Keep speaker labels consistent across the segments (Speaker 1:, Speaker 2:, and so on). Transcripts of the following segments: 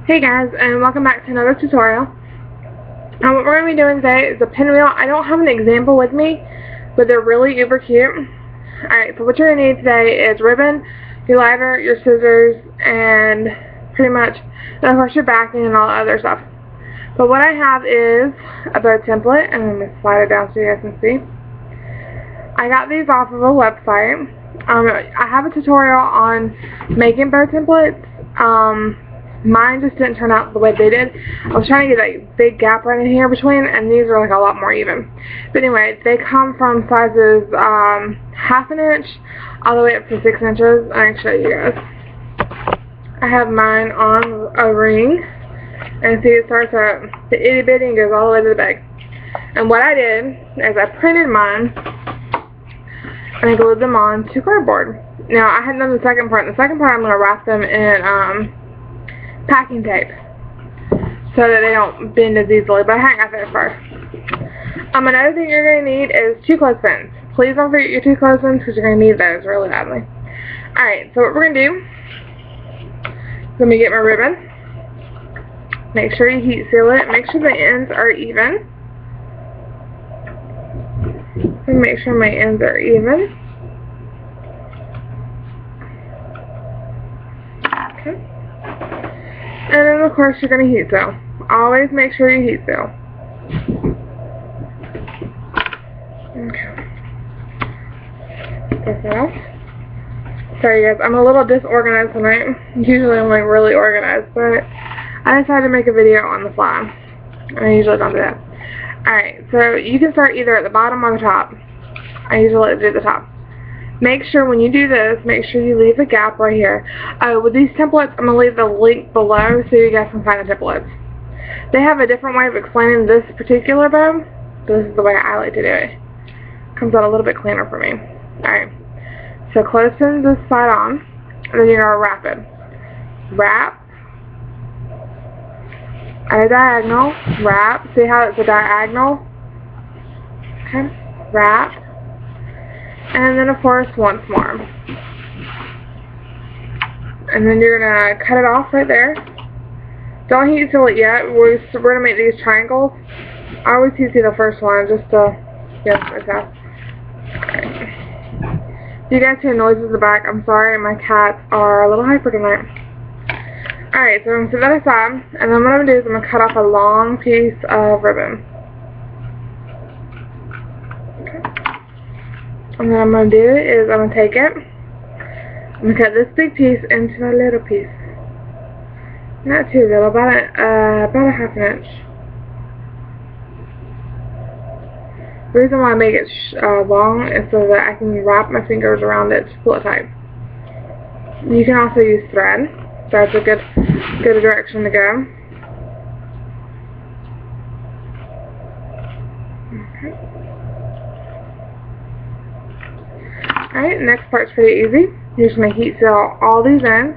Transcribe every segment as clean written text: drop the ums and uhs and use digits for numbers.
Speaker 1: Hey guys, and welcome back to another tutorial. What we're going to be doing today is a pinwheel. I don't have an example with me, but they're really uber cute. Alright, so what you're going to need today is ribbon, your lighter, your scissors, and pretty much, and of course your backing and all the other stuff. But what I have is a bow template, and I'm going to slide it down so you guys can see. I got these off of a website. I have a tutorial on making bow templates. Mine just didn't turn out the way they did. I was trying to get a big gap right in here between, and these are like a lot more even. But anyway, they come from sizes ½ inch all the way up to 6 inches. I can show you guys. I have mine on a ring, and see it starts at the itty bitty and goes all the way to the big. And what I did is I printed mine and I glued them on to cardboard. Now I hadn't done the second part. The second part I'm going to wrap them in packing tape so that they don't bend as easily, but I haven't got there first. Another thing you're going to need is 2 clothespins. Please don't forget your 2 clothespins because you're going to need those really badly. Alright, so what we're going to do, let me get my ribbon. Make sure you heat seal it. Make sure the ends are even. And make sure my ends are even. Okay. And then of course you're going to heat seal. Always make sure you heat seal. Okay. Get that off. Sorry guys, I'm a little disorganized tonight. Usually I'm like really organized, but I decided to make a video on the fly. I usually don't do that. Alright, so you can start either at the bottom or the top. I usually like to do the top. Make sure when you do this, make sure you leave a gap right here. With these templates, I'm going to leave the link below so you guys can find the templates. They have a different way of explaining this particular bow. This is the way I like to do it. Comes out a little bit cleaner for me. Alright, so clothespin this side on, and then you're going to wrap it. Wrap. At a diagonal. Wrap. See how it's a diagonal? Okay. Wrap. And then of course once more. And then you're going to cut it off right there. Don't heat seal it yet. We're going to make these triangles. I always heat seal the first one just to get it out. Alright. You guys hear noises in the back. I'm sorry, my cats are a little hyper tonight. Alright, so I'm going to set that aside. And then what I'm going to do is I'm going to cut off a long piece of ribbon. And what I'm going to do is I'm going to take it, I'm going to cut this big piece into a little piece. Not too little, about a ½ inch. The reason why I make it long is so that I can wrap my fingers around it to pull it tight. You can also use thread. That's a good direction to go. Okay. Alright, next part's pretty easy. You're just going to heat seal all these ends.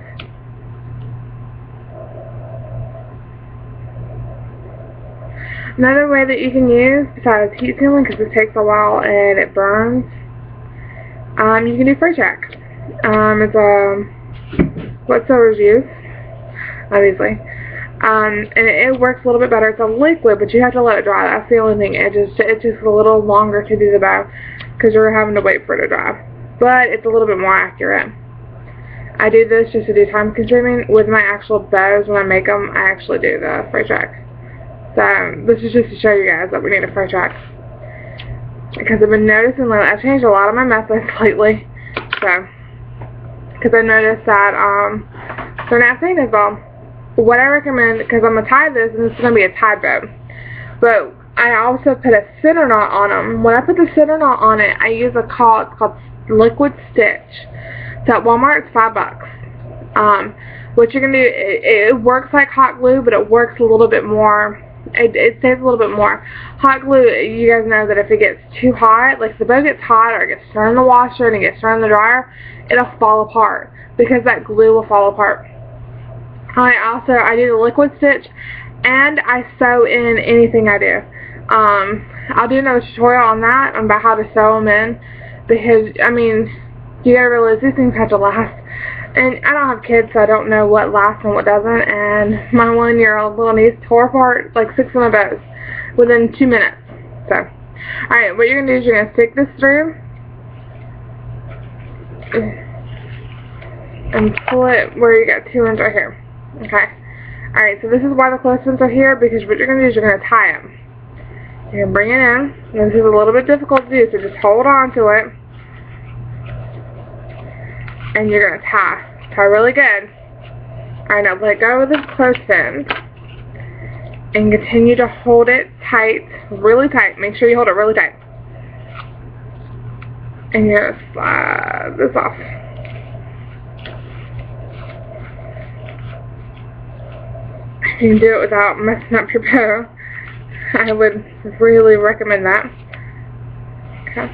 Speaker 1: Another way that you can use, besides heat sealing, because it takes a while and it burns, you can do fray track. It's what sewers use, obviously. And it works a little bit better. It's a liquid, but you have to let it dry. That's the only thing. It just a little longer to do the bow because you're having to wait for it to dry. But it's a little bit more accurate. I do this just to do time consuming. With my actual bows, when I make them, I actually do the fray track. So this is just to show you guys that we need a fray track. Because I've been noticing lately, I've changed a lot of my methods lately. So, because I noticed that they're not saying as well. What I recommend, because I'm going to tie this, and this is going to be a tied bow. But I also put a center knot on them. When I put the center knot on it, I use it's called liquid stitch. So at Walmart it's $5. What you're gonna do, it works like hot glue, but it works a little bit more. It saves a little bit more. Hot glue, you guys know that if it gets too hot, like if the bow gets hot or it gets thrown in the washer and it gets thrown in the dryer, it'll fall apart because that glue will fall apart. I do the liquid stitch, and I sew in anything I do. I'll do another tutorial on that, about how to sew them in, because, I mean, you gotta realize these things have to last And I don't have kids, so I don't know what lasts and what doesn't, and my 1-year-old little niece tore apart like 6 of my bows within 2 minutes. So, alright, what you're going to do is you're going to stick this through and pull it where you got 2 ends right here. Okay. Alright, so this is why the clothespins are here, because what you're going to do is you're going to tie them. You're going to bring it in. This is a little bit difficult to do, so just hold on to it. And you're going to tie really good. Alright, now let go of the clothespins and continue to hold it tight, really tight. Make sure you hold it really tight. And you're going to slide this off. If you can do it without messing up your bow, I would really recommend that. Okay.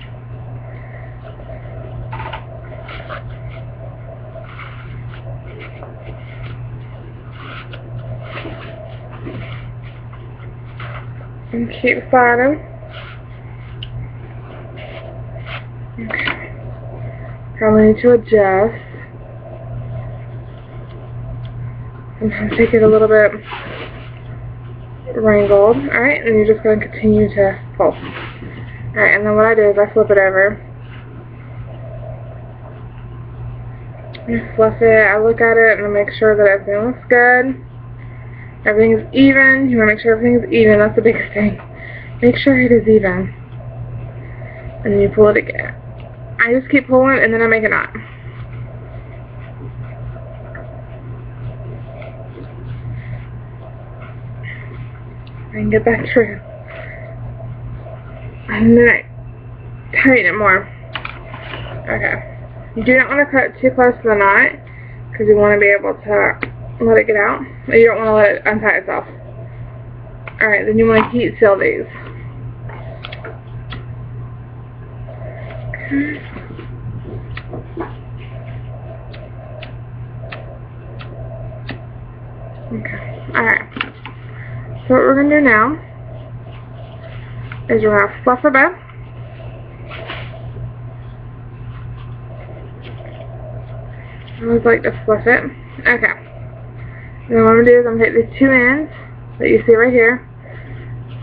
Speaker 1: And keep sliding. Okay. Probably need to adjust. Sometimes take it a little bit wrangled. Alright, and you're just going to continue to pull. Alright, and then what I do is I flip it over. I fluff it, I look at it, and I make sure that everything looks good. Everything is even. You want to make sure everything is even. That's the biggest thing. Make sure it is even. And then you pull it again. I just keep pulling, and then I make a knot. And get that through. And then I tighten it more. Okay. You do not want to cut too close to the knot, because you want to be able to let it get out. You don't want to let it untie itself. Alright, then you want to heat seal these. Okay. Alright. So what we're going to do now is we're going to fluff our bow. I always like to fluff it. Okay. And then what I'm going to do is I'm going to take the 2 ends that you see right here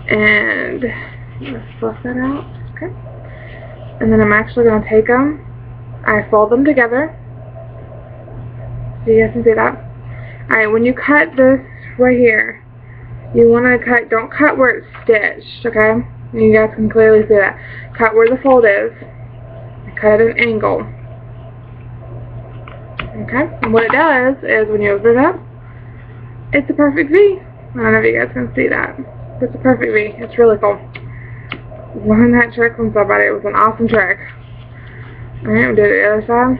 Speaker 1: and just fluff that out. Okay. And then I'm actually going to take them, I fold them together so you guys can see that. Alright, when you cut this right here, you want to cut, don't cut where it's stitched, okay? You guys can clearly see that. Cut where the fold is. Cut at an angle. Okay? And what it does is when you open it up, it's a perfect V. I don't know if you guys can see that. It's a perfect V. It's really cool. Learned that trick from somebody. It was an awesome trick. Alright, we'll do the other side.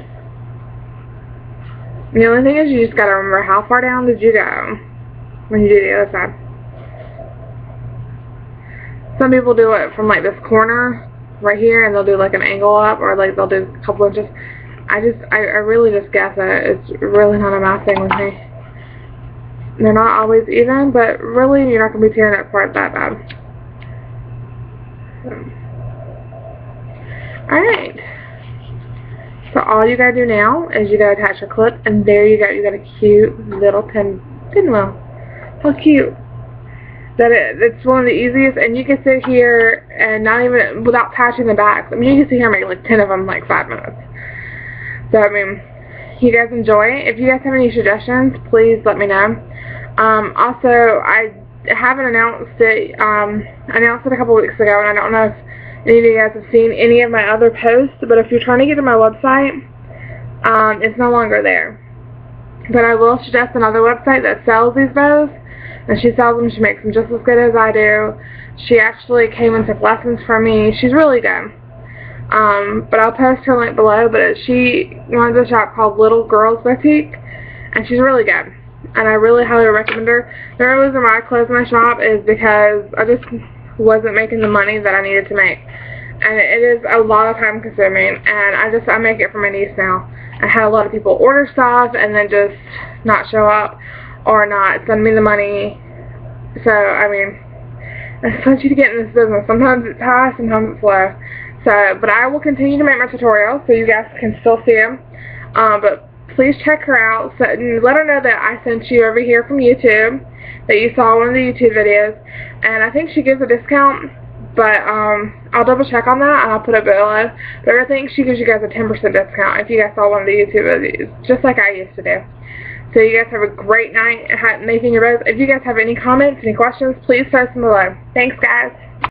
Speaker 1: The only thing is you just gotta remember how far down did you go when you do the other side. Some people do it from like this corner right here and they'll do like an angle up, or like they'll do a couple inches. I really just guess it. It's really not a math thing with me. They're not always even, but really you're not going to be tearing it apart that bad. Alright. So all you gotta do now is you gotta attach your clip, and there you go. You got a cute little pinwheel. How cute. It's one of the easiest, and you can sit here and not even, without attaching the backs. I mean, you can sit here and make like 10 of them in like 5 minutes. So, I mean, you guys enjoy it. If you guys have any suggestions, please let me know. Also, I haven't announced it. Announced it a couple weeks ago, and I don't know if any of you guys have seen any of my other posts, but if you're trying to get to my website, it's no longer there. But I will suggest another website that sells these bows, and she sells them. She makes them just as good as I do. She actually came and took lessons from me. She's really good. But I'll post her link below, but she runs a shop called Little Girls Boutique, and she's really good. And I really highly recommend her. The only reason why I closed my shop is because I just wasn't making the money that I needed to make. And it is a lot of time consuming, and I make it for my niece now. I had a lot of people order stuff and then just not show up or not send me the money. So, I mean, I want you to get in this business. Sometimes it's high, sometimes it's low. So, but I will continue to make my tutorials so you guys can still see them. But please check her out. So, and let her know that I sent you over here from YouTube, that you saw one of the YouTube videos, and I think she gives a discount, but I'll double check on that and I'll put it below. But I think she gives you guys a 10% discount if you guys saw one of the YouTube videos, just like I used to do. So you guys have a great night making your bows. If you guys have any comments, any questions, please post them below. Thanks, guys.